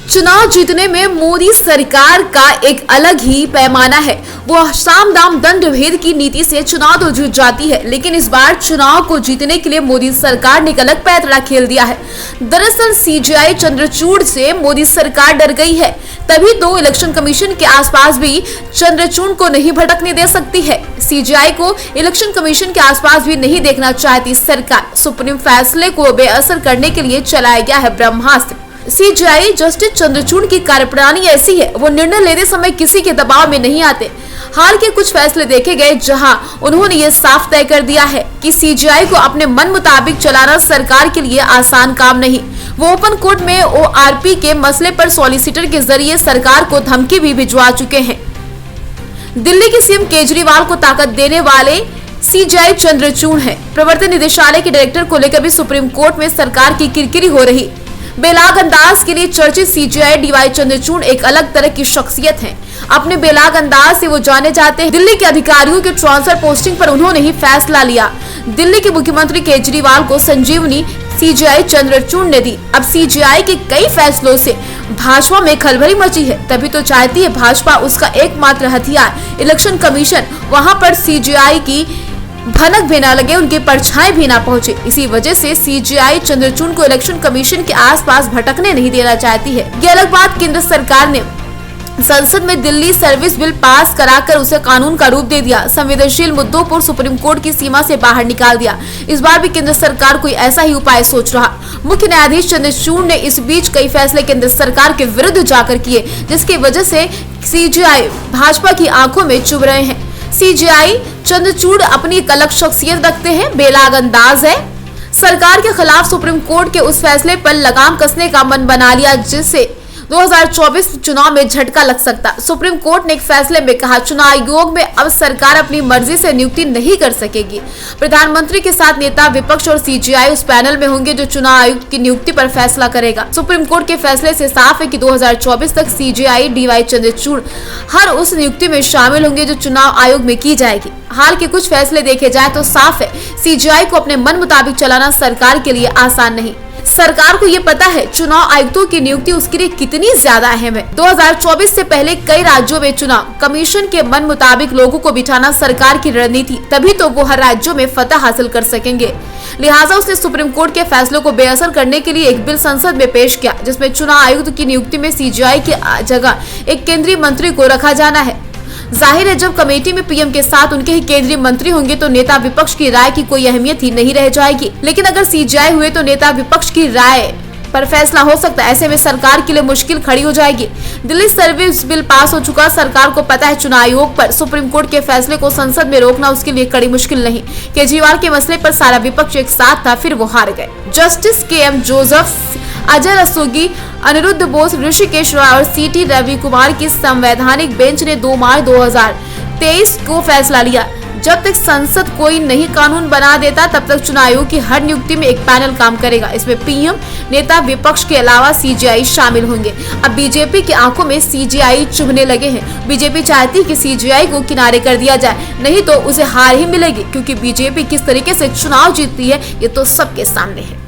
चुनाव जीतने में मोदी सरकार का एक अलग ही पैमाना है। वो साम दाम दंड भेद की नीति से चुनाव तो जीत जाती है, लेकिन इस बार चुनाव को जीतने के लिए मोदी सरकार ने एक अलग पैंतरा खेल दिया है। दरअसल सीजीआई चंद्रचूड़ से मोदी सरकार डर गई है, तभी तो इलेक्शन कमीशन के आसपास भी चंद्रचूड़ को नहीं भटकने दे सकती है। सीजीआई को इलेक्शन कमीशन के आसपास भी नहीं देखना चाहती सरकार। सुप्रीम फैसले को बेअसर करने के लिए चलाया गया है ब्रह्मास्त्र। सीजीआई जस्टिस चंद्रचूड़ की कार्यप्रणाली ऐसी है, वो निर्णय लेते समय किसी के दबाव में नहीं आते। हाल के कुछ फैसले देखे गए जहां उन्होंने ये साफ तय कर दिया है कि सीजीआई को अपने मन मुताबिक चलाना सरकार के लिए आसान काम नहीं। वो ओपन कोर्ट में ओआरपी के मसले पर सॉलिसिटर के जरिए सरकार को धमकी भी भिजवा चुके हैं। दिल्ली के सीएम केजरीवाल को ताकत देने वाले सीजीआई चंद्रचूड़ है। प्रवर्तन निदेशालय के डायरेक्टर को लेकर भी सुप्रीम कोर्ट में सरकार की किरकिरी हो रही। बेलाग अंदाज के लिए चर्चित सीजीआई डीवाई चंद्रचूड़ एक अलग तरह की शख्सियत हैं। अपने बेलाग अंदाज से वो जाने जाते हैं। दिल्ली के अधिकारियों के ट्रांसफर पोस्टिंग पर उन्होंने ही फैसला लिया। दिल्ली के मुख्यमंत्री केजरीवाल को संजीवनी सीजीआई चंद्रचूड़ ने दी। अब सीजीआई के कई फैसलों से भाजपा में खलबली मची है, तभी तो चाहती है भाजपा उसका एकमात्र हथियार इलेक्शन कमीशन वहां पर सीजीआई की भनक भी ना लगे, उनकी परछाई भी ना पहुंचे। इसी वजह से सीजीआई चंद्रचूड़ को इलेक्शन कमीशन के आसपास भटकने नहीं देना चाहती है। ये अलग बात, केंद्र सरकार ने संसद में दिल्ली सर्विस बिल पास कराकर उसे कानून का रूप दे दिया। संवेदनशील मुद्दों पर सुप्रीम कोर्ट की सीमा से बाहर निकाल दिया। इस बार भी केंद्र सरकार कोई ऐसा ही उपाय सोच रहा। मुख्य न्यायाधीश चंद्रचूड़ ने इस बीच कई फैसले केंद्र सरकार के विरुद्ध जाकर किए, जिसकी वजह से सीजीआई भाजपा की आंखों में चुभ रहे हैं। सीजीआई चंद्रचूड़ अपनी एक अलग शख्सियत रखते हैं, बेलाग अंदाज है। सरकार के खिलाफ सुप्रीम कोर्ट के उस फैसले पर लगाम कसने का मन बना लिया, जिससे 2024 चुनाव में झटका लग सकता। सुप्रीम कोर्ट ने एक फैसले में कहा, चुनाव आयोग में अब सरकार अपनी मर्जी से नियुक्ति नहीं कर सकेगी। प्रधानमंत्री के साथ नेता विपक्ष और सीजीआई उस पैनल में होंगे जो चुनाव आयुक्त की नियुक्ति पर फैसला करेगा। सुप्रीम कोर्ट के फैसले से साफ है कि 2024 तक सीजीआई डीवाई चंद्रचूड़ हर उस नियुक्ति में शामिल होंगे जो चुनाव आयोग में की जाएगी। हाल के कुछ फैसले देखे जाए तो साफ है सीजीआई को अपने मन मुताबिक चलाना सरकार के लिए आसान नहीं। सरकार को ये पता है चुनाव आयुक्तों की नियुक्ति उसके लिए कितनी ज्यादा अहम है। 2024 से पहले कई राज्यों में चुनाव कमीशन के मन मुताबिक लोगों को बिठाना सरकार की रणनीति, तभी तो वो हर राज्यों में फतह हासिल कर सकेंगे। लिहाजा उसने सुप्रीम कोर्ट के फैसलों को बेअसर करने के लिए एक बिल संसद में पेश किया, जिसमें चुनाव आयुक्त की नियुक्ति में सीजीआई की जगह एक केंद्रीय मंत्री को रखा जाना है। जाहिर है जब कमेटी में पीएम के साथ उनके ही केंद्रीय मंत्री होंगे तो नेता विपक्ष की राय की कोई अहमियत ही नहीं रह जाएगी। लेकिन अगर सीजीआई हुए तो नेता विपक्ष की राय पर फैसला हो सकता है। ऐसे में सरकार के लिए मुश्किल खड़ी हो जाएगी। दिल्ली सर्विस बिल पास हो चुका, सरकार को पता है चुनाव आयोग पर सुप्रीम कोर्ट के फैसले को संसद में रोकना उसके लिए कड़ी मुश्किल नहीं। केजरीवाल के मसले पर सारा विपक्ष एक साथ था, फिर वो हार गए। Justice K M. जोसेफ, अजय रस्तोगी, अनिरुद्ध बोस, ऋषिकेश रॉय और सीटी रवि कुमार की संवैधानिक बेंच ने 2 मार्च 2023 को फैसला लिया। जब तक संसद कोई नई कानून बना देता तब तक चुनाव आयोग की हर नियुक्ति में एक पैनल काम करेगा। इसमें पीएम, नेता विपक्ष के अलावा सीजीआई शामिल होंगे। अब बीजेपी की आंखों में सीजीआई चुभने लगे हैं। बीजेपी चाहती है कि सीजीआई को किनारे कर दिया जाए, नहीं तो उसे हार ही मिलेगी, क्योंकि बीजेपी किस तरीके से चुनाव जीतती है ये तो सबके सामने है।